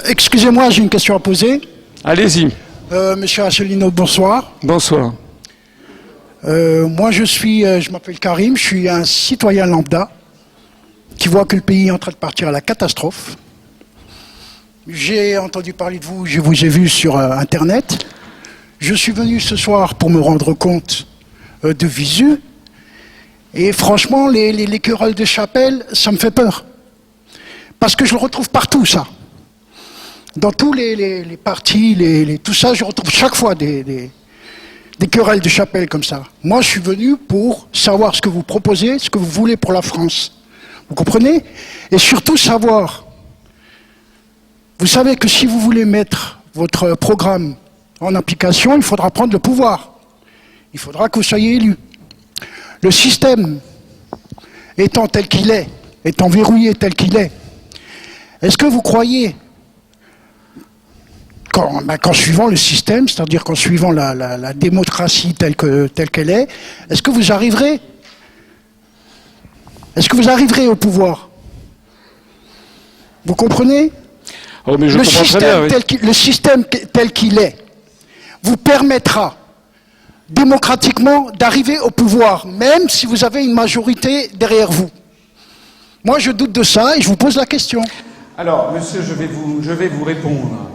Excusez-moi, j'ai une question à poser. Allez-y. Monsieur Asselineau, bonsoir. Bonsoir. Moi, je m'appelle Karim, je suis un citoyen lambda qui voit que le pays est en train de partir à la catastrophe. J'ai entendu parler de vous, je vous ai vu sur Internet. Je suis venu ce soir pour me rendre compte de visu. Et franchement, les querelles de chapelle, ça me fait peur. Parce que je le retrouve partout, ça. Dans tous les partis, tout ça, je retrouve chaque fois des querelles de chapelle comme ça. Moi, je suis venu pour savoir ce que vous proposez, ce que vous voulez pour la France. Vous comprenez? Et surtout savoir, vous savez que si vous voulez mettre votre programme en application, il faudra prendre le pouvoir. Il faudra que vous soyez élu. Le système étant tel qu'il est, étant verrouillé tel qu'il est-ce que vous croyez qu'en suivant le système, c'est-à-dire qu'en suivant la démocratie telle qu'elle est-ce que vous arriverez au pouvoir? Vous comprenez? Oh, mais je comprends très bien, oui. Le système tel qu'il est vous permettra démocratiquement d'arriver au pouvoir, même si vous avez une majorité derrière vous. Moi, je doute de ça et je vous pose la question. Alors, monsieur, je vais vous répondre.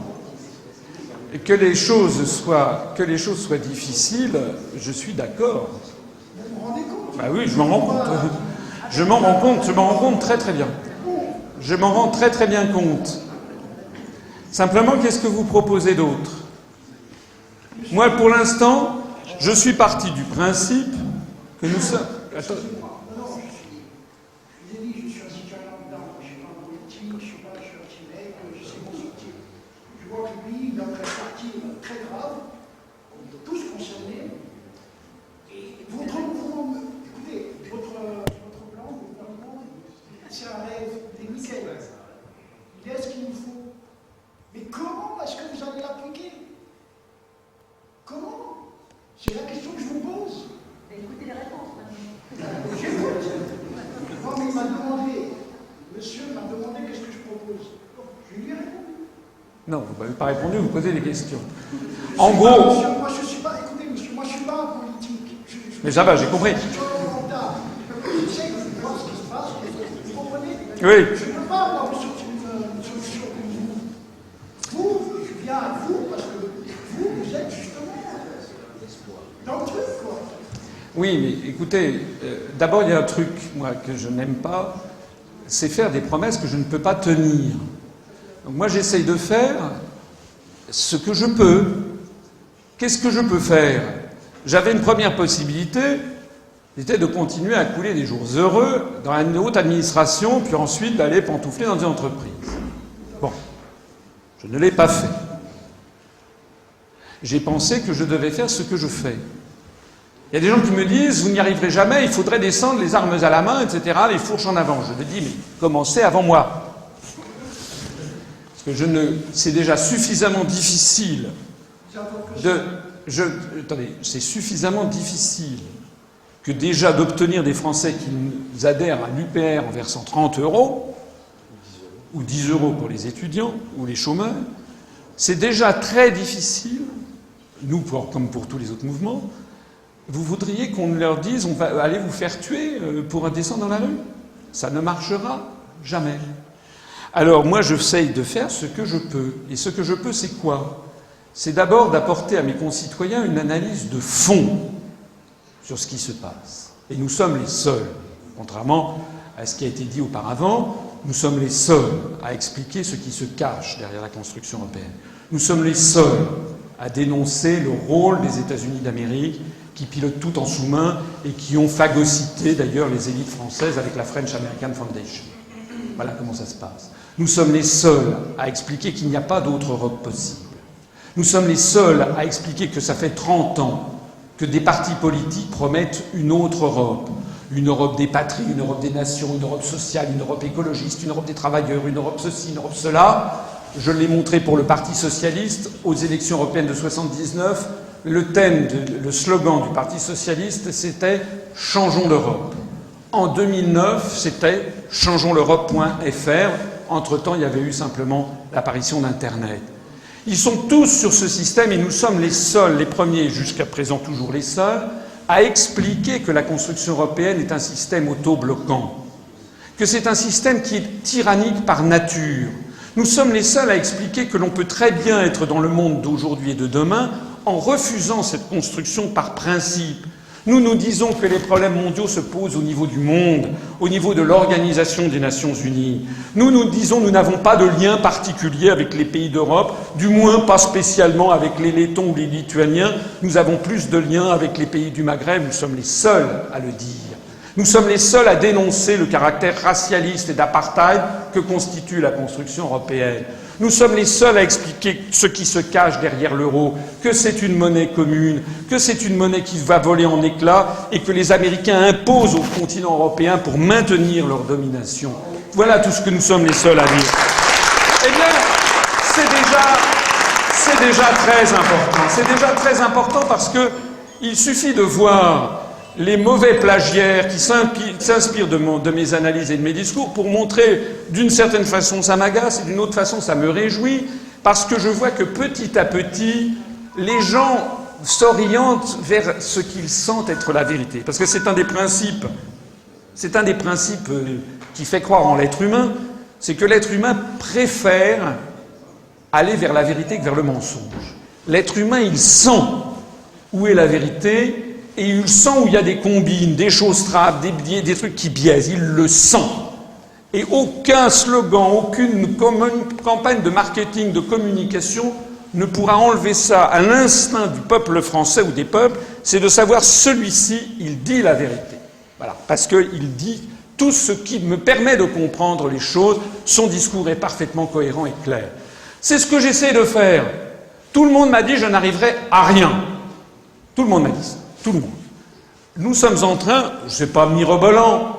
Que les choses soient difficiles, je suis d'accord. Vous vous rendez compte? Bah oui, je m'en rends compte. Je m'en rends compte très très bien. Je m'en rends très très bien compte. Simplement, qu'est-ce que vous proposez d'autre? Moi, pour l'instant, je suis parti du principe que nous sommes... Attends. C'est un rêve des nickel. Il est ce qu'il nous faut. Mais comment est-ce que vous allez l'appliquer? Comment? C'est la question que je vous pose. Écoutez les réponses. J'écoute. Non, mais il m'a demandé, monsieur m'a demandé qu'est-ce que je propose. Je lui ai répondu. Non, vous n'avez pas répondu, vous posez des questions. En gros... Moi, je ne suis pas... Écoutez, monsieur, moi, je ne suis pas un politique. Mais ça va, j'ai compris. Oui. Je ne peux pas avoir une solution pour vous. Vous, je viens à vous parce que vous êtes justement dans le truc, quoi. Oui, mais écoutez, d'abord, il y a un truc, moi, que je n'aime pas, c'est faire des promesses que je ne peux pas tenir. Donc moi, j'essaye de faire ce que je peux. Qu'est-ce que je peux faire? J'avais une première possibilité, c'était de continuer à couler des jours heureux dans la haute administration, puis ensuite d'aller pantoufler dans des entreprises. Bon, je ne l'ai pas fait. J'ai pensé que je devais faire ce que je fais. Il y a des gens qui me disent « Vous n'y arriverez jamais, il faudrait descendre les armes à la main, etc., les fourches en avant. » Je me dis « Mais commencez avant moi. » Parce que c'est déjà suffisamment difficile attendez, c'est suffisamment difficile que déjà d'obtenir des Français qui nous adhèrent à l'UPR en versant 30 € ou 10 € pour les étudiants ou les chômeurs, c'est déjà très difficile, nous comme pour tous les autres mouvements. Vous voudriez qu'on leur dise « On va aller vous faire tuer pour descendre dans la rue ?» Ça ne marchera jamais. Alors moi, j'essaye de faire ce que je peux. Et ce que je peux, c'est quoi? C'est d'abord d'apporter à mes concitoyens une analyse de fond sur ce qui se passe. Et nous sommes les seuls, contrairement à ce qui a été dit auparavant, nous sommes les seuls à expliquer ce qui se cache derrière la construction européenne. Nous sommes les seuls à dénoncer le rôle des États-Unis d'Amérique qui pilotent tout en sous-main et qui ont phagocyté d'ailleurs les élites françaises avec la French American Foundation. Voilà comment ça se passe. Nous sommes les seuls à expliquer qu'il n'y a pas d'autre Europe possible. Nous sommes les seuls à expliquer que ça fait 30 ans que des partis politiques promettent une autre Europe. Une Europe des patries, une Europe des nations, une Europe sociale, une Europe écologiste, une Europe des travailleurs, une Europe ceci, une Europe cela. Je l'ai montré pour le Parti socialiste aux élections européennes de 79. Le slogan du Parti socialiste, c'était « Changeons l'Europe ». En 2009, c'était « Changeons l'Europe.fr ». Entre-temps, il y avait eu simplement l'apparition d'Internet. Ils sont tous sur ce système et nous sommes les seuls, les premiers, jusqu'à présent toujours les seuls, à expliquer que la construction européenne est un système auto-bloquant, que c'est un système qui est tyrannique par nature. Nous sommes les seuls à expliquer que l'on peut très bien être dans le monde d'aujourd'hui et de demain en refusant cette construction par principe. Nous nous disons que les problèmes mondiaux se posent au niveau du monde, au niveau de l'Organisation des Nations Unies. Nous nous disons que nous n'avons pas de lien particulier avec les pays d'Europe, du moins pas spécialement avec les Lettons ou les Lituaniens. Nous avons plus de liens avec les pays du Maghreb, nous sommes les seuls à le dire. Nous sommes les seuls à dénoncer le caractère racialiste et d'apartheid que constitue la construction européenne. Nous sommes les seuls à expliquer ce qui se cache derrière l'euro, que c'est une monnaie commune, que c'est une monnaie qui va voler en éclats et que les Américains imposent au continent européen pour maintenir leur domination. Voilà tout ce que nous sommes les seuls à dire. Eh bien, c'est déjà très important. C'est déjà très important parce qu'il suffit de voir les mauvais plagiaires qui s'inspirent de mes analyses et de mes discours pour montrer, d'une certaine façon, ça m'agace et d'une autre façon, ça me réjouit, parce que je vois que petit à petit, les gens s'orientent vers ce qu'ils sentent être la vérité. Parce que c'est un des principes qui fait croire en l'être humain, c'est que l'être humain préfère aller vers la vérité que vers le mensonge. L'être humain, il sent où est la vérité, et il sent où il y a des combines, des choses trappes, des trucs qui biaisent. Il le sent. Et aucun slogan, aucune campagne de marketing, de communication ne pourra enlever ça à l'instinct du peuple français ou des peuples, c'est de savoir celui-ci, il dit la vérité. Voilà. Parce qu'il dit tout ce qui me permet de comprendre les choses, son discours est parfaitement cohérent et clair. C'est ce que j'essaie de faire. Tout le monde m'a dit je n'arriverai à rien. Tout le monde m'a dit ça. Tout le monde. Nous sommes en train, c'est pas mirobolant,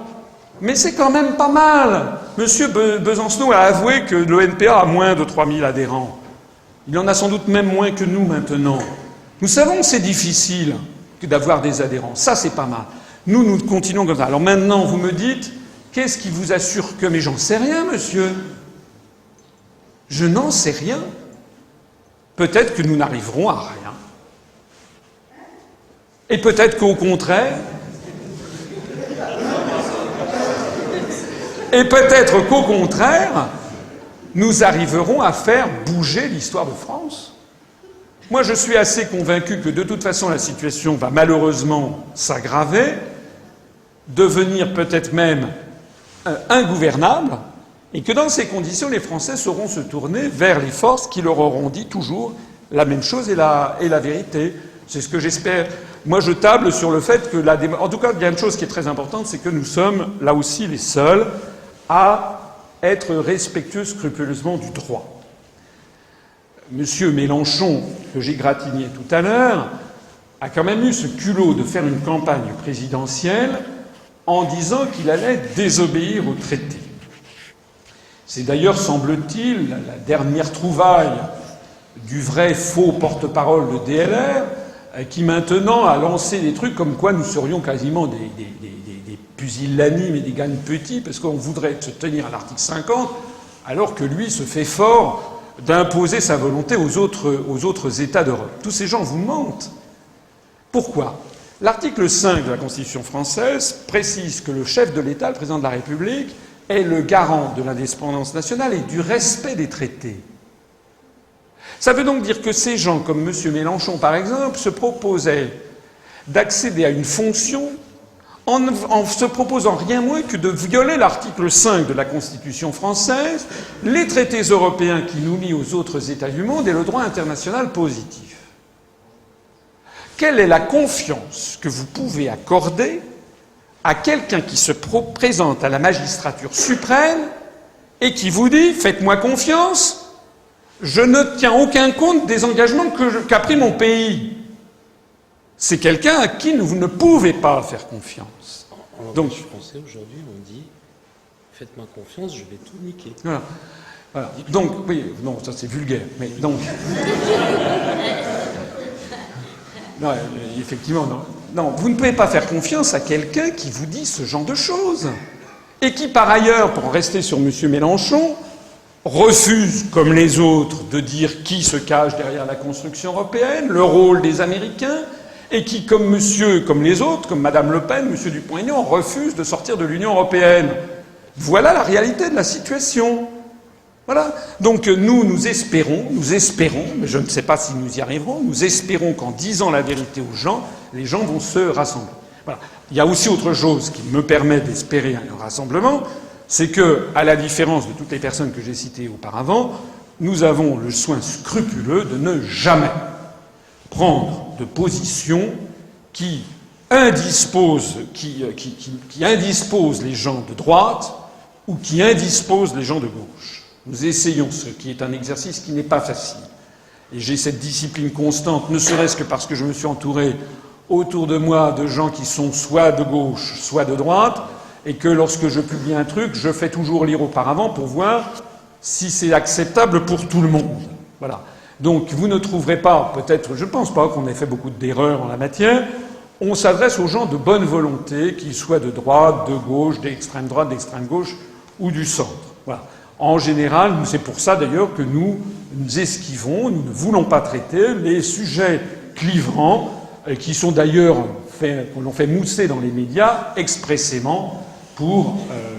mais c'est quand même pas mal. Monsieur Besancenot a avoué que l'ONPA a moins de 3000 adhérents. Il en a sans doute même moins que nous maintenant. Nous savons que c'est difficile d'avoir des adhérents. Ça, c'est pas mal. Nous continuons comme ça. Alors maintenant, vous me dites, qu'est-ce qui vous assure que... Mais j'en sais rien, monsieur. Je n'en sais rien. Peut-être que nous n'arriverons à rien. Et peut-être qu'au contraire, nous arriverons à faire bouger l'histoire de France. Moi, je suis assez convaincu que de toute façon, la situation va malheureusement s'aggraver, devenir peut-être même ingouvernable, et que dans ces conditions, les Français sauront se tourner vers les forces qui leur auront dit toujours la même chose et la vérité. C'est ce que j'espère. Moi, je table sur le fait que en tout cas, il y a une chose qui est très importante, c'est que nous sommes, là aussi, les seuls à être respectueux scrupuleusement du droit. Monsieur Mélenchon, que j'ai gratigné tout à l'heure, a quand même eu ce culot de faire une campagne présidentielle en disant qu'il allait désobéir au traité. C'est d'ailleurs, semble-t-il, la dernière trouvaille du vrai faux porte-parole de DLR, qui maintenant a lancé des trucs comme quoi nous serions quasiment des pusillanimes et des gangs petits, parce qu'on voudrait se tenir à l'article 50, alors que lui se fait fort d'imposer sa volonté aux autres États d'Europe. Tous ces gens vous mentent. Pourquoi ? L'article 5 de la Constitution française précise que le chef de l'État, le président de la République, est le garant de l'indépendance nationale et du respect des traités. Ça veut donc dire que ces gens, comme M. Mélenchon par exemple, se proposaient d'accéder à une fonction en se proposant rien moins que de violer l'article 5 de la Constitution française, les traités européens qui nous lient aux autres États du monde et le droit international positif. Quelle est la confiance que vous pouvez accorder à quelqu'un qui se présente à la magistrature suprême et qui vous dit « Faites-moi confiance, je ne tiens aucun compte des engagements qu'a pris mon pays ». C'est quelqu'un à qui vous ne pouvez pas faire confiance. En langage français, aujourd'hui, on dit « Faites-moi confiance, je vais tout niquer ». Voilà. Voilà. Donc, oui, non, ça c'est vulgaire, mais donc... Non, effectivement, non. Non, vous ne pouvez pas faire confiance à quelqu'un qui vous dit ce genre de choses. Et qui, par ailleurs, pour rester sur M. Mélenchon, refuse, comme les autres, de dire qui se cache derrière la construction européenne, le rôle des Américains, et qui, comme les autres, comme Madame Le Pen, Monsieur Dupont-Aignan, refuse de sortir de l'Union européenne. Voilà la réalité de la situation. Voilà. Donc nous espérons, mais je ne sais pas si nous y arriverons, nous espérons qu'en disant la vérité aux gens, les gens vont se rassembler. Voilà. Il y a aussi autre chose qui me permet d'espérer un rassemblement, c'est que, à la différence de toutes les personnes que j'ai citées auparavant, nous avons le soin scrupuleux de ne jamais prendre de position qui indispose les gens de droite ou qui indispose les gens de gauche. Nous essayons, ce qui est un exercice qui n'est pas facile. Et j'ai cette discipline constante, ne serait-ce que parce que je me suis entouré autour de moi de gens qui sont soit de gauche, soit de droite, et que lorsque je publie un truc, je fais toujours lire auparavant pour voir si c'est acceptable pour tout le monde. Voilà. Donc vous ne trouverez pas, peut-être, je ne pense pas qu'on ait fait beaucoup d'erreurs en la matière. On s'adresse aux gens de bonne volonté, qu'ils soient de droite, de gauche, d'extrême droite, d'extrême gauche ou du centre. Voilà. En général, c'est pour ça d'ailleurs que nous esquivons, nous ne voulons pas traiter les sujets clivants, qui sont d'ailleurs qu'on l'on fait mousser dans les médias expressément pour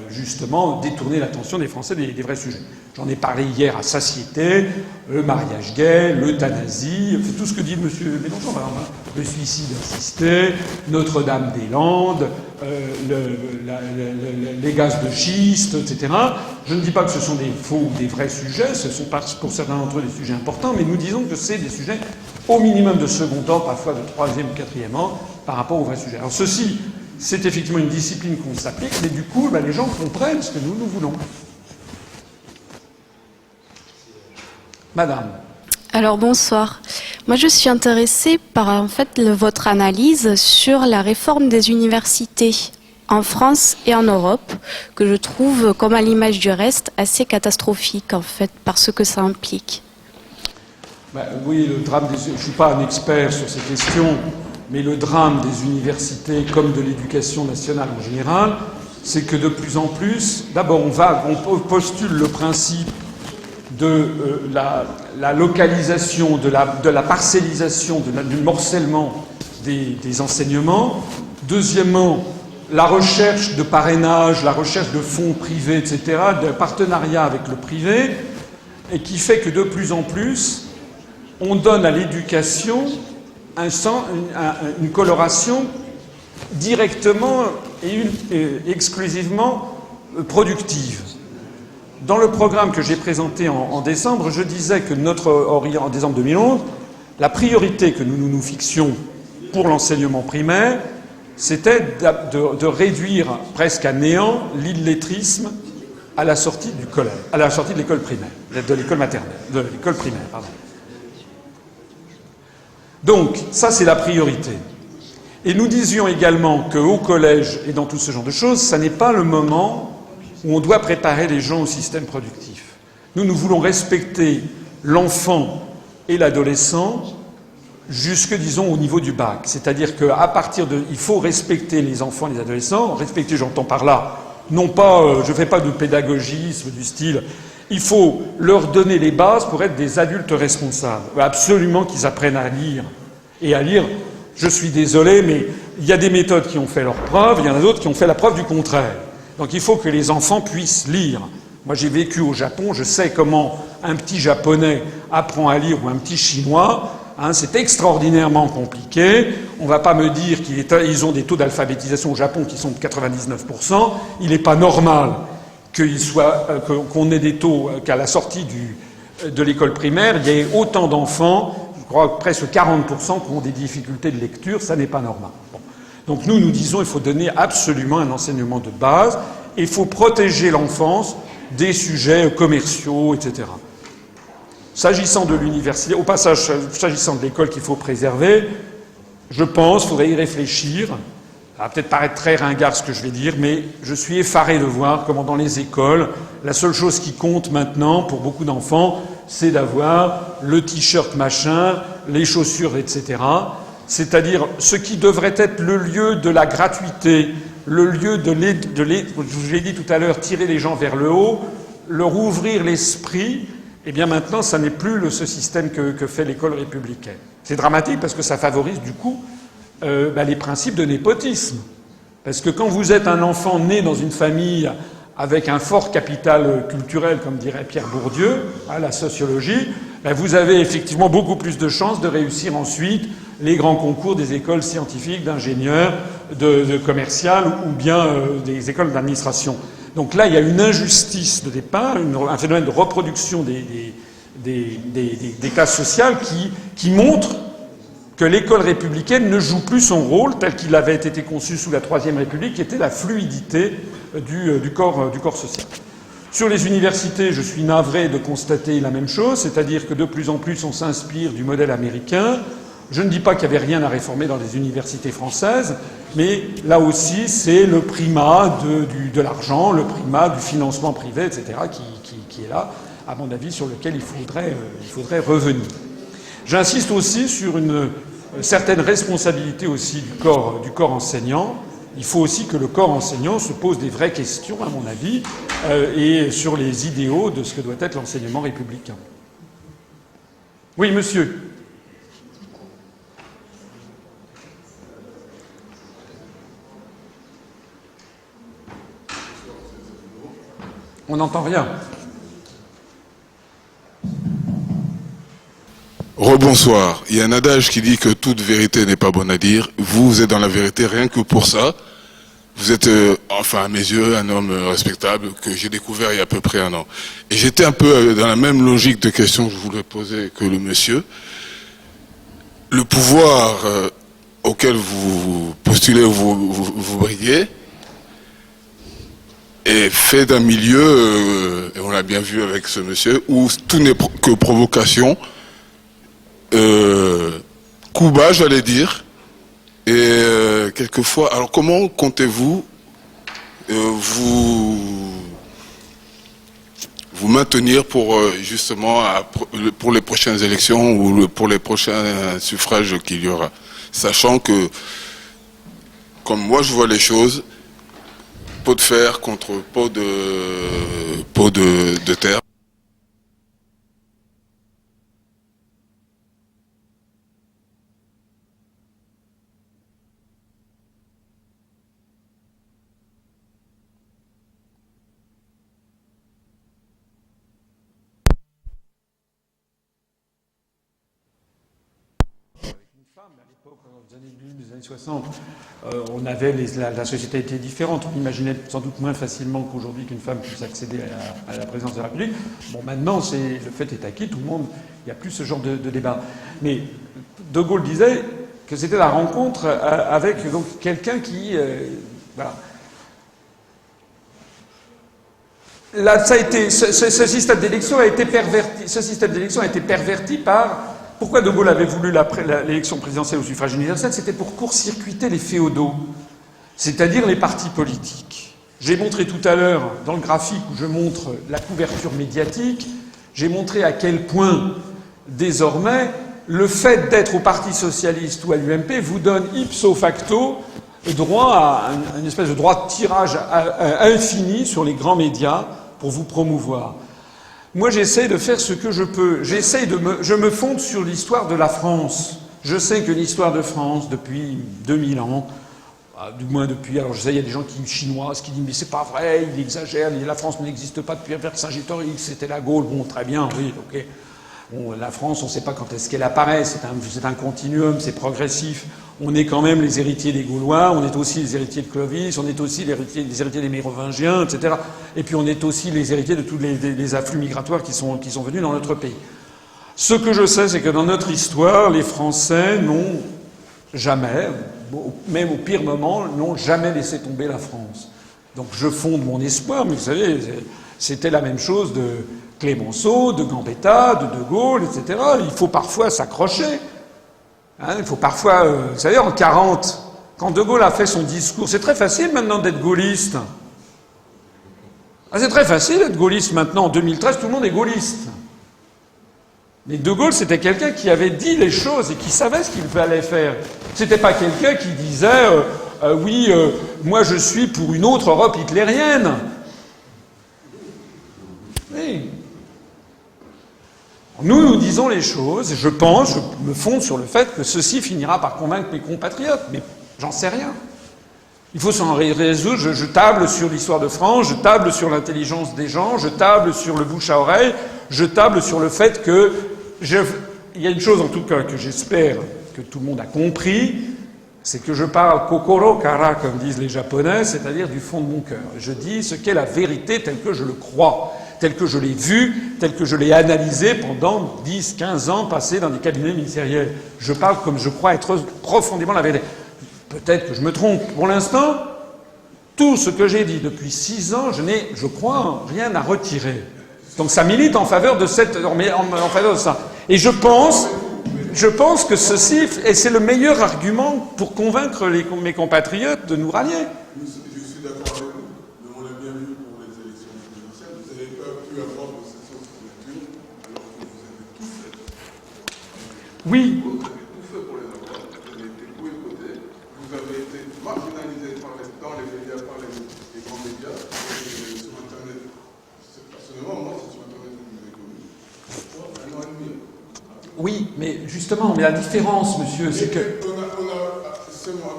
justement détourner l'attention des Français des vrais sujets. J'en ai parlé hier à satiété, le mariage gay, l'euthanasie, tout ce que dit M. Mélenchon, par exemple, le suicide assisté, Notre-Dame-des-Landes, les gaz de schiste, etc. Je ne dis pas que ce sont des faux ou des vrais sujets, ce sont pour certains d'entre eux des sujets importants, mais nous disons que c'est des sujets au minimum de second ordre, parfois de troisième ou quatrième ordre, par rapport aux vrais sujets. Alors ceci, c'est effectivement une discipline qu'on s'applique, mais du coup, les gens comprennent ce que nous voulons. Madame. Alors bonsoir. Moi je suis intéressée par en fait votre analyse sur la réforme des universités en France et en Europe, que je trouve, comme à l'image du reste, assez catastrophique en fait, par ce que ça implique. Oui, le drame je ne suis pas un expert sur ces questions, mais le drame des universités comme de l'éducation nationale en général, c'est que de plus en plus, d'abord on postule le principe de la localisation, de la parcellisation, du morcellement des enseignements. Deuxièmement, la recherche de parrainage, la recherche de fonds privés, etc., de partenariat avec le privé, et qui fait que de plus en plus, on donne à l'éducation une coloration directement et exclusivement productive. Dans le programme que j'ai présenté en décembre, je disais que en décembre 2011, la priorité que nous fixions pour l'enseignement primaire, c'était de réduire presque à néant l'illettrisme à la sortie du collège, à la sortie de l'école primaire, de l'école maternelle, de l'école primaire, pardon. Donc, ça c'est la priorité. Et nous disions également qu'au collège et dans tout ce genre de choses, ça n'est pas le moment où on doit préparer les gens au système productif. Nous voulons respecter l'enfant et l'adolescent jusque, disons, au niveau du bac. C'est-à-dire qu'à partir de... Il faut respecter les enfants et les adolescents. Respecter, j'entends par là, non pas... je ne fais pas de pédagogisme du style... Il faut leur donner les bases pour être des adultes responsables. Absolument qu'ils apprennent à lire. Et à lire, je suis désolé, mais il y a des méthodes qui ont fait leur preuve, il y en a d'autres qui ont fait la preuve du contraire. Donc il faut que les enfants puissent lire. Moi j'ai vécu au Japon, je sais comment un petit japonais apprend à lire ou un petit chinois. C'est extraordinairement compliqué. On ne va pas me dire qu'ils ont des taux d'alphabétisation au Japon qui sont de 99%. Il n'est pas normal qu'on ait des taux qu'à la sortie de l'école primaire, il y ait autant d'enfants, je crois presque 40% qui ont des difficultés de lecture, ça n'est pas normal. Bon. Donc nous disons qu'il faut donner absolument un enseignement de base, et il faut protéger l'enfance des sujets commerciaux, etc. S'agissant de l'université, au passage, s'agissant de l'école qu'il faut préserver, je pense qu'il faudrait y réfléchir. Ça va peut-être paraître très ringard ce que je vais dire, mais je suis effaré de voir comment dans les écoles, la seule chose qui compte maintenant pour beaucoup d'enfants, c'est d'avoir le t-shirt machin, les chaussures, etc. C'est-à-dire ce qui devrait être le lieu de la gratuité, le lieu je vous l'ai dit tout à l'heure, tirer les gens vers le haut, leur ouvrir l'esprit, eh bien maintenant, ça n'est plus ce système que fait l'école républicaine. C'est dramatique parce que ça favorise du coup les principes de népotisme. Parce que quand vous êtes un enfant né dans une famille avec un fort capital culturel, comme dirait Pierre Bourdieu, à la sociologie, vous avez effectivement beaucoup plus de chances de réussir ensuite les grands concours des écoles scientifiques, d'ingénieurs, de commerciales ou bien des écoles d'administration. Donc là, il y a une injustice de départ, un phénomène de reproduction des classes sociales qui montre que l'école républicaine ne joue plus son rôle tel qu'il avait été conçu sous la Troisième République, qui était la fluidité du corps social. Sur les universités, je suis navré de constater la même chose, c'est-à-dire que de plus en plus on s'inspire du modèle américain. Je ne dis pas qu'il n'y avait rien à réformer dans les universités françaises, mais là aussi c'est le primat de l'argent, le primat du financement privé, etc., qui est là, à mon avis, sur lequel il faudrait revenir. J'insiste aussi sur une certaine responsabilité aussi du corps enseignant. Il faut aussi que le corps enseignant se pose des vraies questions, à mon avis, et sur les idéaux de ce que doit être l'enseignement républicain. Oui, monsieur. On n'entend rien. Rebonsoir. Il y a un adage qui dit que toute vérité n'est pas bonne à dire. Vous êtes dans la vérité rien que pour ça. Vous êtes, enfin à mes yeux, un homme respectable que j'ai découvert il y a à peu près un an. Et j'étais un peu dans la même logique de questions que je voulais poser que le monsieur. Le pouvoir auquel vous postulez, vous briguez, est fait d'un milieu, et on l'a bien vu avec ce monsieur, où tout n'est que provocation, coup bas, j'allais dire, et quelquefois. Alors, comment comptez-vous vous maintenir pour justement pour les prochaines élections ou pour les prochains suffrages qu'il y aura, sachant que, comme moi je vois les choses, pot de fer contre pot de terre. Des années 60, on avait la société était différente. On imaginait sans doute moins facilement qu'aujourd'hui qu'une femme puisse accéder à la présidence de la République. Bon, maintenant, le fait est acquis. Tout le monde, il n'y a plus ce genre de débat. Mais De Gaulle disait que c'était la rencontre avec donc quelqu'un qui, voilà. Là, ça a été, ce système d'élection a été perverti. Ce système d'élection a été perverti par. Pourquoi De Gaulle avait voulu l'élection présidentielle au suffrage universel? C'était pour court-circuiter les féodaux, c'est-à-dire les partis politiques. J'ai montré tout à l'heure, dans le graphique où je montre la couverture médiatique, j'ai montré à quel point, désormais, le fait d'être au Parti socialiste ou à l'UMP vous donne ipso facto droit à une espèce de droit de tirage infini sur les grands médias pour vous promouvoir. Moi, j'essaie de faire ce que je peux. Je me fonde sur l'histoire de la France. Je sais que l'histoire de France, depuis 2000 ans, du moins depuis... Alors, je sais, il y a des gens chinoises qui disent « Mais c'est pas vrai, il exagère, la France n'existe pas depuis Vercingétorix, c'était la Gaule. » Bon, très bien, oui, ok. Bon, la France, on ne sait pas quand est-ce qu'elle apparaît, c'est un continuum, c'est progressif. On est quand même les héritiers des Gaulois, on est aussi les héritiers de Clovis, on est aussi les héritiers des Mérovingiens, etc. Et puis on est aussi les héritiers de tous les afflux migratoires qui sont venus dans notre pays. Ce que je sais, c'est que dans notre histoire, les Français n'ont jamais, même au pire moment, n'ont jamais laissé tomber la France. Donc je fonde mon espoir, mais vous savez, c'était la même chose de Clémenceau, de Gambetta, de Gaulle, etc. Il faut parfois s'accrocher. Hein, il faut parfois... vous savez, en 40, quand De Gaulle a fait son discours... C'est très facile maintenant d'être gaulliste. C'est très facile d'être gaulliste maintenant. En 2013, tout le monde est gaulliste. Mais De Gaulle, c'était quelqu'un qui avait dit les choses et qui savait ce qu'il fallait faire. C'était pas quelqu'un qui disait oui, moi je suis pour une autre Europe hitlérienne. Oui. Nous disons les choses, et je me fonde sur le fait que ceci finira par convaincre mes compatriotes, mais j'en sais rien. Il faut s'en résoudre. Je table sur l'histoire de France, je table sur l'intelligence des gens, je table sur le bouche à oreille, je table sur le fait que... Il y a une chose en tout cas que j'espère que tout le monde a compris, c'est que je parle kokoro kara, comme disent les Japonais, c'est-à-dire du fond de mon cœur. Je dis ce qu'est la vérité telle que je le crois, telle que je l'ai vue, telle que je l'ai analysée pendant 10, 15 ans passés dans des cabinets ministériels. Je parle comme je crois être profondément la vérité. Peut-être que je me trompe. Pour l'instant, tout ce que j'ai dit depuis 6 ans, je n'ai, je crois, rien à retirer. Donc ça milite en faveur de en faveur de ça. Et je pense que ceci, et c'est le meilleur argument pour convaincre mes compatriotes de nous rallier. Je suis d'accord avec vous, mais on l'a bien vu pour les élections présidentielles. Vous n'avez pas pu avoir de session de signature alors que vous avez tout fait. Oui. Vous avez tout fait pour les avoir. Vous avez été boycotté. Vous avez été marginalisé dans les médias, par les grands médias, sur Internet. Personnellement, moi, c'est sur Internet que je vous ai connu. Pourquoi 1 an et demi. Oui, mais justement, mais la différence, monsieur, c'est que... On a seulement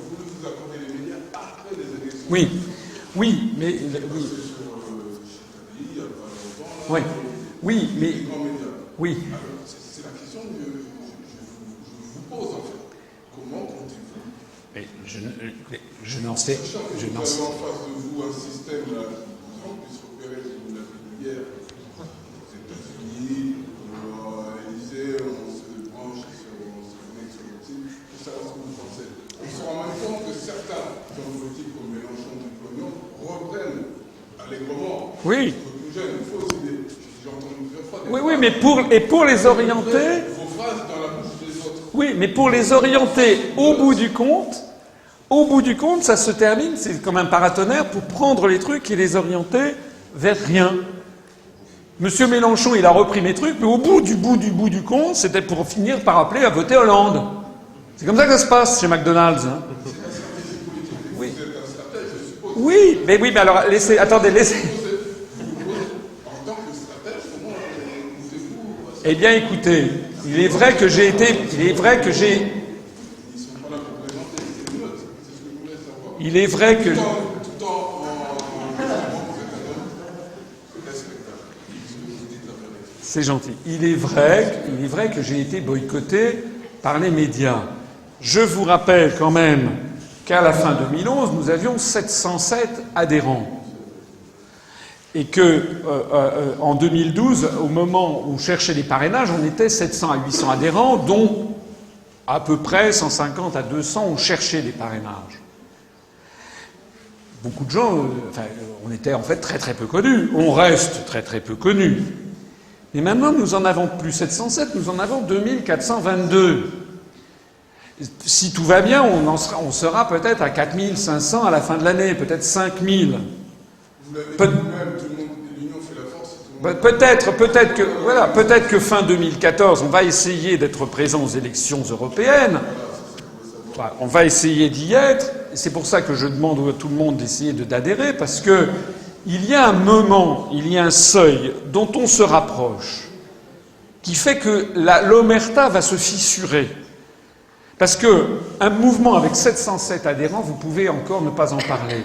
voulu vous accorder les médias après les élections. Oui, oui, mais... Oui. Oui, oui, mais... Oui. C'est la question que je vous pose, en fait. Comment comptez-vous? Mais je n'en sais... Vous avez en face de vous un système, là, qui puisse opérer, si vous l'avez dit hier, aux États-Unis, Élysée, on se branche, on se connecte sur le site, pour savoir ce que vous pensez. On se rend même compte que certains hommes politiques comme Mélenchon du Pognon reprennent allègrement. Oui. Plus jeunes, il faut aussi j'ai entendu plusieurs fois. Oui, oui, mais pour les orienter... Vos phrases dans la bouche des autres. Oui, mais pour les orienter au bout du compte, ça se termine, c'est comme un paratonnerre pour prendre les trucs et les orienter vers rien. Monsieur Mélenchon, il a repris mes trucs, mais au bout du compte, c'était pour finir par appeler à voter Hollande. C'est comme ça que ça se passe chez McDonald's. Hein. Oui. Oui, mais alors, laissez... Eh bien, écoutez, il est vrai que j'ai... Il est vrai que... C'est gentil. Il est vrai que j'ai été boycotté par les médias. Je vous rappelle quand même qu'à la fin 2011, nous avions 707 adhérents. Et que en 2012, au moment où on cherchait les parrainages, on était 700 à 800 adhérents, dont à peu près 150 à 200 ont cherché des parrainages. Beaucoup de gens, on était en fait très très peu connus. On reste très très peu connus. Et maintenant, nous en avons plus 707, nous en avons 2422. Si tout va bien, on sera peut-être à 4500 à la fin de l'année, peut-être 5000. Vous l'avez dit vous-même, tout le monde, l'union fait la force. Peut-être que fin 2014, on va essayer d'être présent aux élections européennes. On va essayer d'y être. C'est pour ça que je demande à tout le monde d'essayer d'adhérer, parce que il y a un moment, il y a un seuil dont on se rapproche, qui fait que l'omerta va se fissurer. Parce que un mouvement avec 707 adhérents, vous pouvez encore ne pas en parler.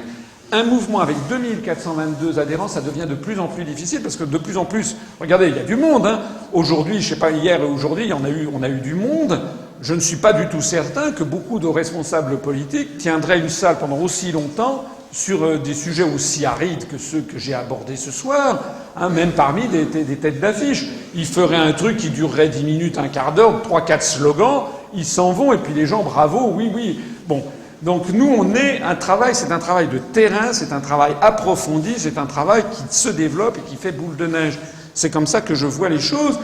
Un mouvement avec 2422 adhérents, ça devient de plus en plus difficile, parce que de plus en plus... Regardez, il y a du monde. Hein. Aujourd'hui, je sais pas, hier et aujourd'hui, on a eu du monde. Je ne suis pas du tout certain que beaucoup de responsables politiques tiendraient une salle pendant aussi longtemps sur des sujets aussi arides que ceux que j'ai abordés ce soir, hein, même parmi des têtes d'affiche. Ils feraient un truc qui durerait 10 minutes, un quart d'heure, 3-4 slogans, ils s'en vont, et puis les gens, bravo, oui, oui. Bon. Donc nous, c'est un travail de terrain, c'est un travail approfondi, c'est un travail qui se développe et qui fait boule de neige. C'est comme ça que je vois les choses.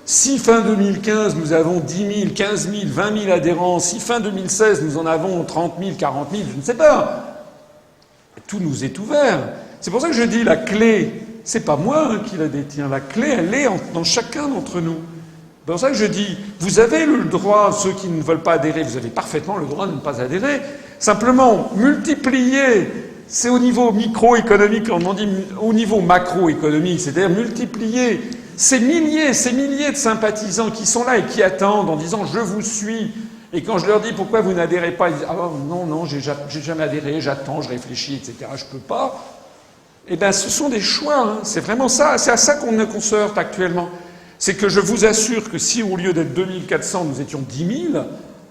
Si fin 2015, nous avons 10 000, 15 000, 20 000 adhérents, si fin 2016, nous en avons 30 000, 40 000, je ne sais pas. Tout nous est ouvert. C'est pour ça que je dis la clé, c'est pas moi qui la détiens. La clé, elle est dans chacun d'entre nous. C'est pour ça que je dis, vous avez le droit, ceux qui ne veulent pas adhérer, vous avez parfaitement le droit de ne pas adhérer. Simplement, multipliez C'est au niveau microéconomique, comme on dit, au niveau macroéconomique, c'est-à-dire multiplier ces milliers de sympathisants qui sont là et qui attendent en disant « je vous suis ». Et quand je leur dis « pourquoi vous n'adhérez pas », ils disent « ah non, j'ai jamais adhéré, j'attends, je réfléchis, etc., je peux pas ». Eh bien, ce sont des choix, hein. C'est vraiment ça, c'est à ça qu'on se heurte actuellement. C'est que je vous assure que si au lieu d'être 2400, nous étions 10 000,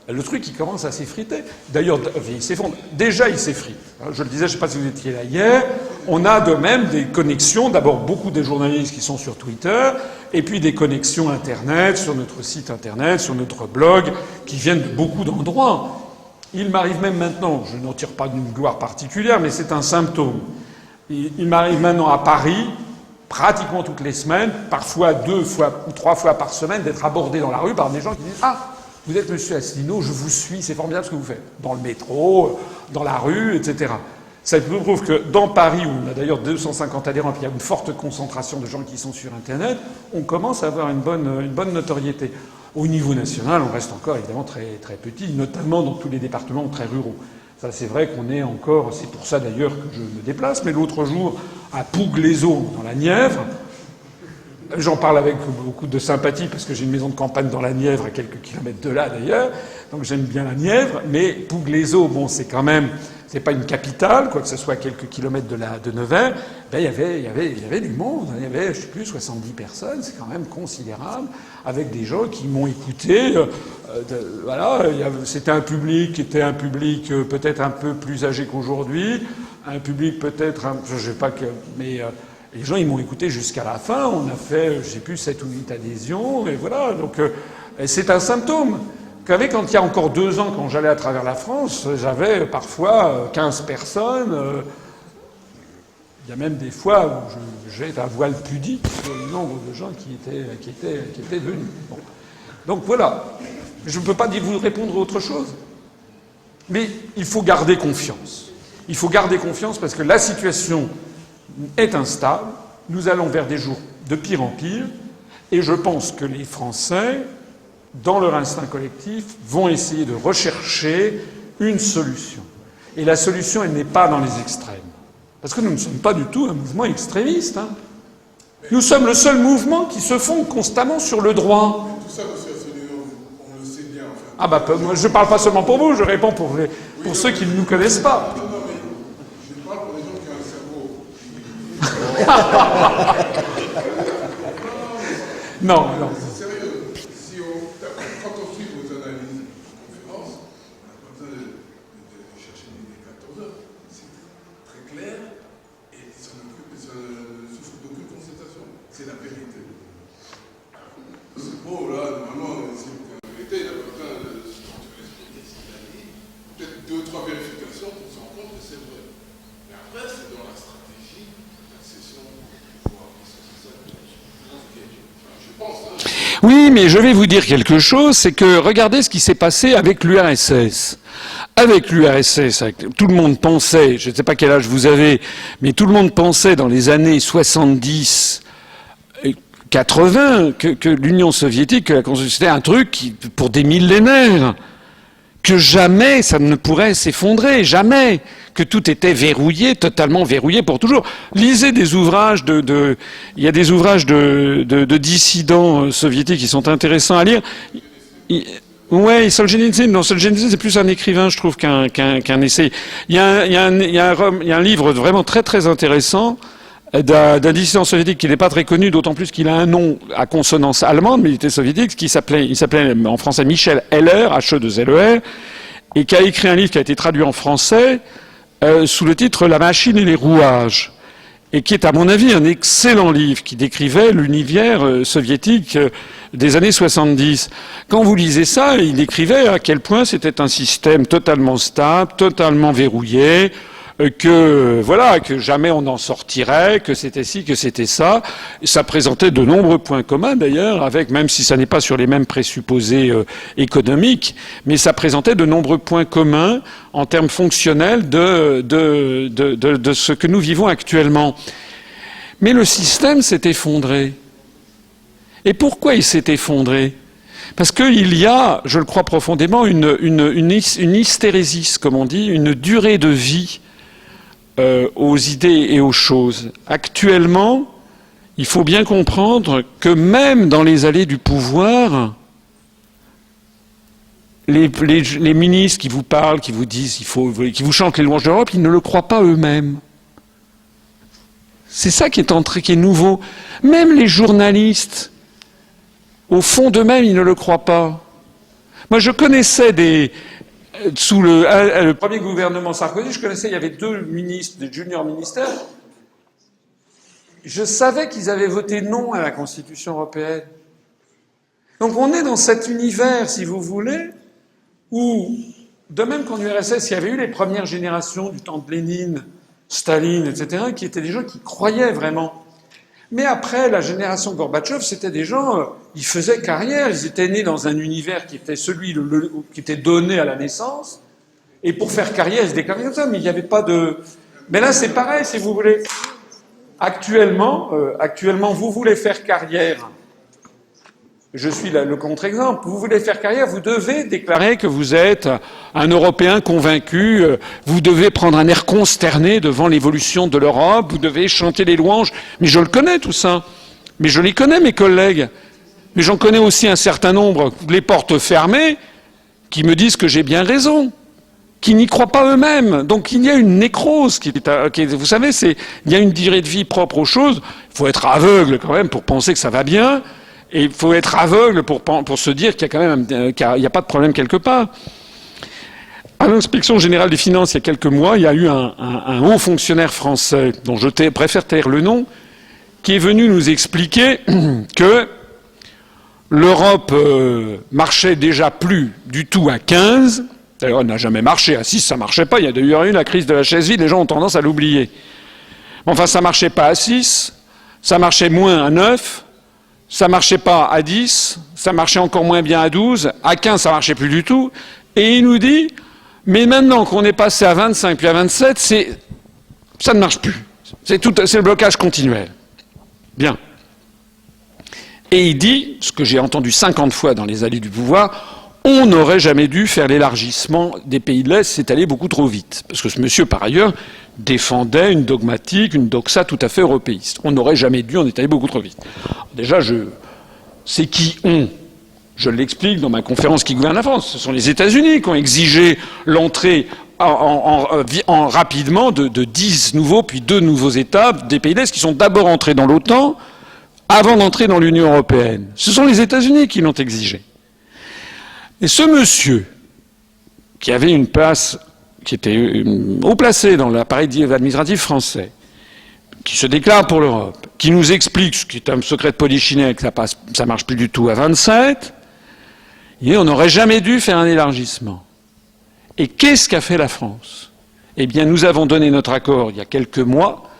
le truc, il commence à s'effriter. D'ailleurs, il s'effondre. Déjà, il s'effrite. Je le disais, je ne sais pas si vous étiez là hier, on a de même des connexions, d'abord beaucoup des journalistes qui sont sur Twitter, et puis des connexions Internet, sur notre site Internet, sur notre blog, qui viennent de beaucoup d'endroits. Il m'arrive même maintenant, je n'en tire pas d'une gloire particulière, mais c'est un symptôme. Il m'arrive maintenant à Paris, pratiquement toutes les semaines, parfois 2 fois ou 3 fois par semaine, d'être abordé dans la rue par des gens qui disent « ah, vous êtes monsieur Asselineau, je vous suis, c'est formidable ce que vous faites. » Dans le métro, dans la rue, etc. Ça prouve que dans Paris, où on a d'ailleurs 250 adhérents, puis il y a une forte concentration de gens qui sont sur Internet, on commence à avoir une bonne notoriété. Au niveau national, on reste encore évidemment très, très petit, notamment dans tous les départements très ruraux. Ça, c'est vrai qu'on est encore... C'est pour ça d'ailleurs que je me déplace. Mais l'autre jour, à Pougles-les-Eaux, dans la Nièvre, j'en parle avec beaucoup de sympathie parce que j'ai une maison de campagne dans la Nièvre, à quelques kilomètres de là d'ailleurs, donc j'aime bien la Nièvre. Mais Pougles-les-Eaux, bon, c'est quand même... C'est pas une capitale, quoi que ce soit à quelques kilomètres de Nevers. Ben, il y avait du monde. Il y avait, je sais plus, 70 personnes. C'est quand même considérable. Avec des gens qui m'ont écouté. Voilà. C'était un public qui était un public peut-être un peu plus âgé qu'aujourd'hui. Un public peut-être, je sais pas que, mais les gens, ils m'ont écouté jusqu'à la fin. On a fait, je sais plus, 7 ou 8 adhésions. Et voilà. Donc, c'est un symptôme. Quand il y a encore 2 ans, quand j'allais à travers la France, j'avais parfois 15 personnes. Il y a même des fois où j'ai un voile pudique sur le nombre de gens qui étaient venus. Bon. Donc voilà. Je ne peux pas vous répondre à autre chose. Mais il faut garder confiance. Il faut garder confiance parce que la situation est instable. Nous allons vers des jours de pire en pire. Et je pense que les Français, dans leur instinct collectif, vont essayer de rechercher une solution. Et la solution, elle n'est pas dans les extrêmes. Parce que nous ne sommes pas du tout un mouvement extrémiste. Hein. Nous sommes le seul mouvement qui se fonde constamment sur le droit. Mais tout ça, monsieur Asselineau, on le sait bien, en fait. Ah bah, moi, je ne parle pas seulement pour vous, je réponds pour ceux qui ne nous connaissent pas. Non, mais je parle pour les gens qui ont un cerveau. Non. Oui, mais je vais vous dire quelque chose, c'est que regardez ce qui s'est passé avec l'URSS. Avec l'URSS, tout le monde pensait, je ne sais pas quel âge vous avez, mais tout le monde pensait dans les années 70, 80, que l'Union soviétique, que la construction, c'était un truc pour des millénaires. Que jamais ça ne pourrait s'effondrer, jamais, que tout était verrouillé, totalement verrouillé pour toujours. Lisez des ouvrages il y a des ouvrages de dissidents soviétiques qui sont intéressants à lire. Ouais, Solzhenitsyn. Non, Solzhenitsyn, c'est plus un écrivain, je trouve, qu'un essai. Il y a un livre vraiment très très intéressant d'un dissident soviétique qui n'est pas très connu, d'autant plus qu'il a un nom à consonance allemande, mais il était soviétique, il s'appelait en français Michel Heller, H-E-2-L-E-R, et qui a écrit un livre qui a été traduit en français sous le titre « La machine et les rouages », et qui est, à mon avis, un excellent livre qui décrivait l'univers soviétique des années 70. Quand vous lisez ça, il décrivait à quel point c'était un système totalement stable, totalement verrouillé, que jamais on n'en sortirait, que c'était ci, que c'était ça. Ça présentait de nombreux points communs d'ailleurs, avec, même si ça n'est pas sur les mêmes présupposés économiques, mais ça présentait de nombreux points communs en termes fonctionnels de ce que nous vivons actuellement. Mais le système s'est effondré. Et pourquoi il s'est effondré ? Parce qu'il y a, je le crois profondément, une hystérésis, comme on dit, une durée de vie aux idées et aux choses. Actuellement, il faut bien comprendre que même dans les allées du pouvoir, les ministres qui vous parlent, qui vous disent, qui vous chantent les louanges de l'Europe, ils ne le croient pas eux-mêmes. C'est ça qui est nouveau. Même les journalistes, au fond d'eux-mêmes, ils ne le croient pas. Moi, je connaissais sous le premier gouvernement Sarkozy, il y avait 2 ministres, des junior ministères. Je savais qu'ils avaient voté non à la Constitution européenne. Donc on est dans cet univers, si vous voulez, où, de même qu'en URSS, il y avait eu les premières générations du temps de Lénine, Staline, etc., qui étaient des gens qui croyaient vraiment. Mais après, la génération Gorbatchev, c'était des gens, ils faisaient carrière, ils étaient nés dans un univers qui était celui qui était donné à la naissance, et pour faire carrière, ils se déclaraient comme ça, mais il n'y avait pas de... Mais là, c'est pareil, si vous voulez. Actuellement, vous voulez faire carrière. Je suis le contre-exemple. Vous voulez faire carrière, vous devez déclarer que vous êtes un Européen convaincu, vous devez prendre un air consterné devant l'évolution de l'Europe, vous devez chanter les louanges. Mais je le connais tout ça. Mais je les connais, mes collègues. Mais j'en connais aussi un certain nombre, les portes fermées, qui me disent que j'ai bien raison, qui n'y croient pas eux-mêmes. Donc il y a une nécrose vous savez, il y a une durée de vie propre aux choses. Il faut être aveugle quand même pour penser que ça va bien. Et il faut être aveugle pour se dire qu'il y a quand même, qu'il n'y a pas de problème quelque part. À l'inspection générale des finances, il y a quelques mois, il y a eu un haut fonctionnaire français, dont je préfère taire le nom, qui est venu nous expliquer que l'Europe marchait déjà plus du tout à 15. D'ailleurs, elle n'a jamais marché. À 6, ça marchait pas. Il y a d'ailleurs eu la crise de la chaise vide. Les gens ont tendance à l'oublier. Enfin, ça marchait pas à 6. Ça marchait moins à 9. Ça marchait pas à 10, ça marchait encore moins bien à 12, à 15 ça marchait plus du tout, et il nous dit, mais maintenant qu'on est passé à 25 puis à 27, ça ne marche plus. C'est le blocage continuel. Bien. Et il dit, ce que j'ai entendu 50 fois dans les allées du pouvoir, on n'aurait jamais dû faire l'élargissement des pays de l'Est, c'est allé beaucoup trop vite. Parce que ce monsieur, par ailleurs, défendait une dogmatique, une doxa tout à fait européiste. On n'aurait jamais dû, on est allé beaucoup trop vite. Alors déjà, c'est qui on? Je l'explique dans ma conférence qui gouverne la France. Ce sont les États-Unis qui ont exigé l'entrée rapidement de 10 nouveaux, puis 2 nouveaux États des pays de l'Est qui sont d'abord entrés dans l'OTAN avant d'entrer dans l'Union européenne. Ce sont les États-Unis qui l'ont exigé. Et ce monsieur, qui avait une place, qui était haut placé dans l'appareil administratif français, qui se déclare pour l'Europe, qui nous explique, ce qui est un secret de polichinelle, que ça marche plus du tout à 27, et on n'aurait jamais dû faire un élargissement. Et qu'est-ce qu'a fait la France? Eh bien, nous avons donné notre accord il y a quelques mois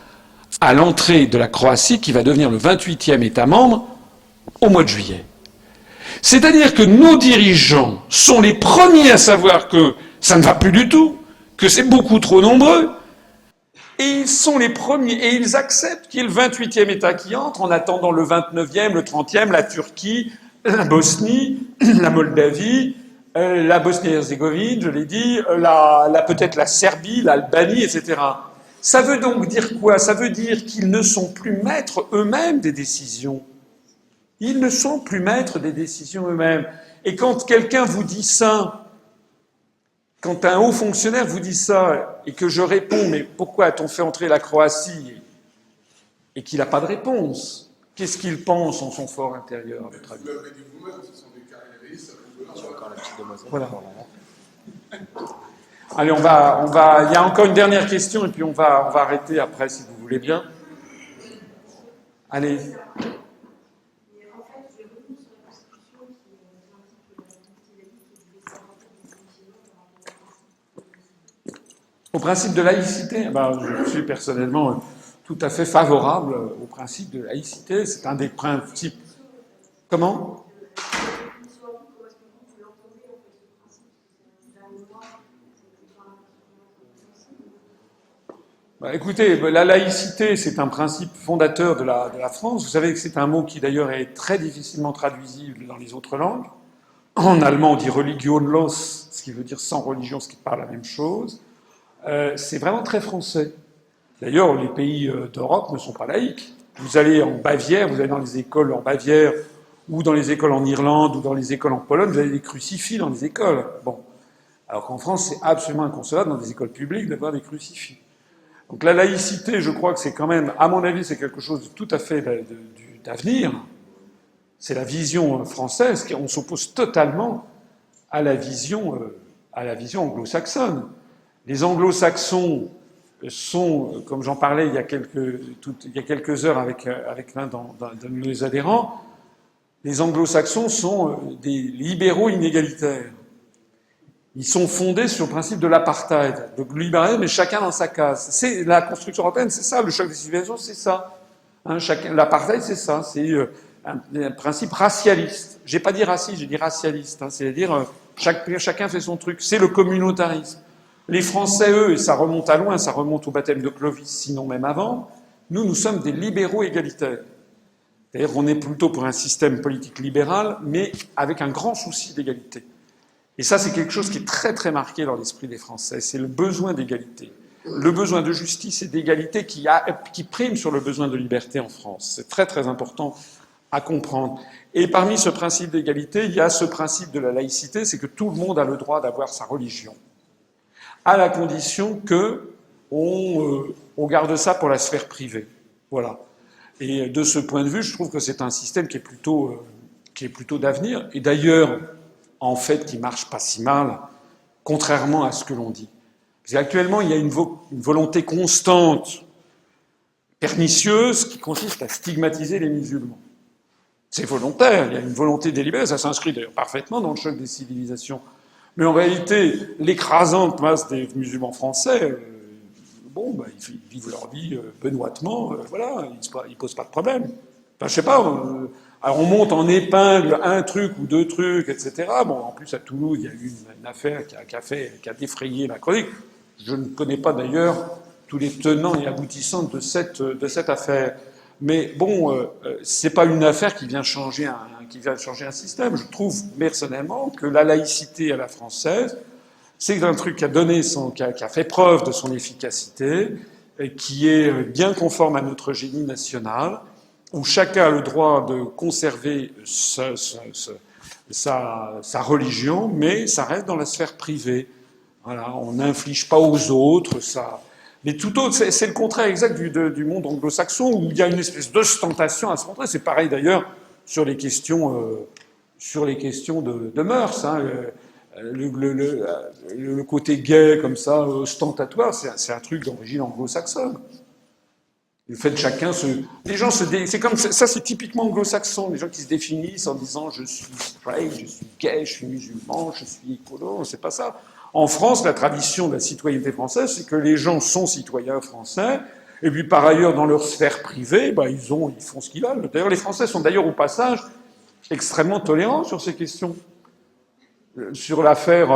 à l'entrée de la Croatie, qui va devenir le 28e État membre, au mois de juillet. C'est-à-dire que nos dirigeants sont les premiers à savoir que ça ne va plus du tout, que c'est beaucoup trop nombreux, et ils sont les premiers, et ils acceptent qu'il y ait le 28e État qui entre, en attendant le 29e, le 30e, la Turquie, la Bosnie, la Moldavie, la Bosnie-Herzégovine, je l'ai dit, peut-être la Serbie, l'Albanie, etc. Ça veut donc dire quoi? Ça veut dire qu'ils ne sont plus maîtres eux-mêmes des décisions. Ils ne sont plus maîtres des décisions eux-mêmes. Et quand quelqu'un vous dit ça, quand un haut fonctionnaire vous dit ça, et que je réponds, mais pourquoi a-t-on fait entrer la Croatie, et qu'il n'a pas de réponse, qu'est-ce qu'il pense en son fort intérieur, à votre avis? Voilà. Allez, il y a encore une dernière question, et puis on va arrêter après, si vous voulez bien. Allez. Au principe de laïcité, je suis personnellement tout à fait favorable au principe de laïcité. C'est un des principes. Comment? Écoutez, la laïcité, c'est un principe fondateur de la France. Vous savez que c'est un mot qui d'ailleurs est très difficilement traduisible dans les autres langues. En allemand, on dit religionlos, ce qui veut dire sans religion, ce qui parle la même chose. C'est vraiment très français. D'ailleurs, les pays d'Europe ne sont pas laïcs. Vous allez en Bavière, vous allez dans les écoles en Bavière, ou dans les écoles en Irlande, ou dans les écoles en Pologne, vous avez des crucifix dans les écoles. Bon. Alors qu'en France, c'est absolument inconcevable dans des écoles publiques d'avoir des crucifix. Donc la laïcité, je crois que c'est quand même, à mon avis, c'est quelque chose de tout à fait d'avenir. C'est la vision française, on s'oppose totalement à la vision anglo-saxonne. Les anglo-saxons sont, comme j'en parlais il y a quelques heures avec l'un de mes adhérents, les anglo-saxons sont des libéraux inégalitaires. Ils sont fondés sur le principe de l'apartheid. Donc, le libéralisme, mais chacun dans sa case. C'est la construction européenne, c'est ça. Le choc des civilisations, c'est ça. Hein, l'apartheid, c'est ça. C'est un principe racialiste. J'ai pas dit raciste, j'ai dit racialiste. Hein, c'est-à-dire, chacun fait son truc. C'est le communautarisme. Les Français, eux, et ça remonte à loin, ça remonte au baptême de Clovis, sinon même avant, nous sommes des libéraux égalitaires. C'est-à-dire qu'on est plutôt pour un système politique libéral, mais avec un grand souci d'égalité. Et ça, c'est quelque chose qui est très très marqué dans l'esprit des Français. C'est le besoin d'égalité. Le besoin de justice et d'égalité qui prime sur le besoin de liberté en France. C'est très très important à comprendre. Et parmi ce principe d'égalité, il y a ce principe de la laïcité, c'est que tout le monde a le droit d'avoir sa religion, à la condition que on garde ça pour la sphère privée. Voilà. Et de ce point de vue, je trouve que c'est un système qui est plutôt d'avenir. Et d'ailleurs, en fait, qui marche pas si mal, contrairement à ce que l'on dit. Parce qu'actuellement, il y a une volonté constante, pernicieuse, qui consiste à stigmatiser les musulmans. C'est volontaire, il y a une volonté délibérée, ça s'inscrit d'ailleurs parfaitement dans le choc des civilisations. Mais en réalité, l'écrasante masse des musulmans français, ils vivent leur vie benoîtement, voilà, ils posent pas de problème. Enfin, je sais pas, alors on monte en épingle un truc ou deux trucs, etc. Bon, en plus à Toulouse, il y a eu une affaire qui a défrayé la chronique. Je ne connais pas d'ailleurs tous les tenants et aboutissants de cette affaire. Mais bon, c'est pas une affaire qui vient changer un système. Je trouve personnellement que la laïcité à la française, c'est un truc qui a fait preuve de son efficacité, et qui est bien conforme à notre génie national, où chacun a le droit de conserver sa religion, mais ça reste dans la sphère privée. Voilà, on n'inflige pas aux autres ça. Mais tout autre, c'est le contraire exact du monde anglo-saxon, où il y a une espèce d'ostentation à se montrer. C'est pareil d'ailleurs sur les questions de mœurs. Hein. Le côté gay comme ça, ostentatoire, c'est un truc d'origine anglo-saxonne. Le fait de chacun c'est comme ça, c'est typiquement anglo-saxon. Les gens qui se définissent en disant je suis straight, je suis gay, je suis musulman, je suis écolo, c'est pas ça. En France, la tradition de la citoyenneté française, c'est que les gens sont citoyens français, et puis par ailleurs, dans leur sphère privée, ils font ce qu'ils veulent. D'ailleurs, les Français sont d'ailleurs au passage extrêmement tolérants sur ces questions. Sur l'affaire,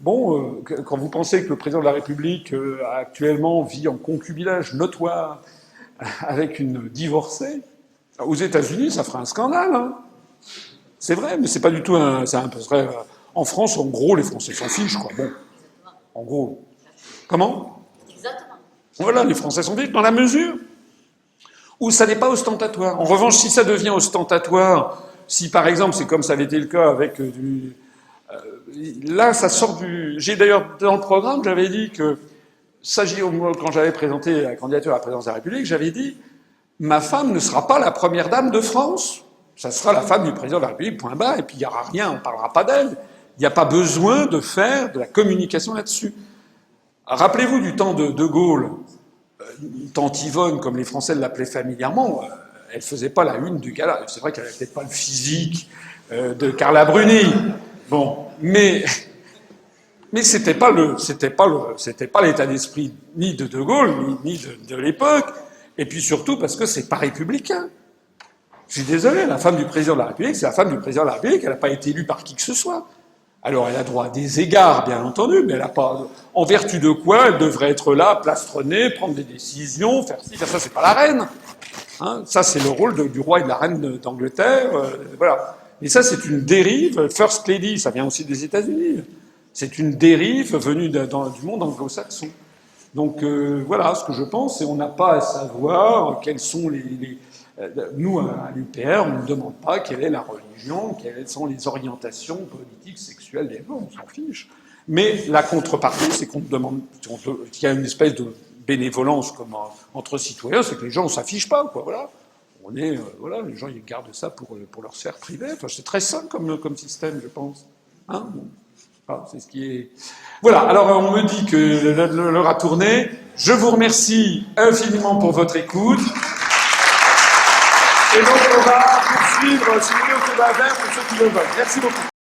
quand vous pensez que le président de la République actuellement vit en concubinage notoire avec une divorcée, aux États-Unis, ça ferait un scandale. Hein. C'est vrai, mais c'est pas du tout en France, en gros, les Français s'en fichent, quoi. Bon, en gros. Comment ? Exactement. Voilà, les Français s'en fichent dans la mesure où ça n'est pas ostentatoire. En revanche, si ça devient ostentatoire, si par exemple, c'est comme ça avait été le cas avec là, ça sort du... J'ai d'ailleurs, dans le programme, j'avais dit que, quand j'avais présenté la candidature à la présidence de la République, j'avais dit, ma femme ne sera pas la première dame de France. Ça sera la femme du président de la République, point barre, et puis il n'y aura rien, on ne parlera pas d'elle. Il n'y a pas besoin de faire de la communication là-dessus. Rappelez-vous du temps de Gaulle, tante Yvonne, comme les Français l'appelaient familièrement, elle faisait pas la une du gala. C'est vrai qu'elle n'avait peut-être pas le physique de Carla Bruni. Bon, mais c'était pas l'état d'esprit ni de Gaulle, ni de l'époque. Et puis surtout parce que c'est pas républicain. Je suis désolé, la femme du président de la République, c'est la femme du président de la République, elle n'a pas été élue par qui que ce soit. Alors elle a droit à des égards, bien entendu, mais elle n'a pas... En vertu de quoi elle devrait être là, plastronner, prendre des décisions, faire ci, faire ça, c'est pas la reine. Hein, ça, c'est le rôle du roi et de la reine d'Angleterre, voilà. Et ça, c'est une dérive, First Lady, ça vient aussi des États-Unis. C'est une dérive venue du monde anglo-saxon. Donc voilà ce que je pense, et on n'a pas à savoir quels sont nous, à l'UPR, on ne demande pas quelle est la religion, quelles sont les orientations politiques, sexuelles des gens, on s'en fiche. Mais la contrepartie, c'est qu'on demande, qu'il y a une espèce de bénévolence comme entre citoyens, c'est que les gens, on s'affiche pas, quoi, voilà. On est, voilà, les gens, ils gardent ça pour leur sphère privée. Enfin, c'est très sain comme système, je pense. Hein, bon. Voilà, c'est ce qui est. Voilà. Alors, on me dit que l'heure a tourné. Je vous remercie infiniment pour votre écoute. Et donc, on va poursuivre, si vous voulez, au débat vert pour ceux qui le veulent. Merci beaucoup.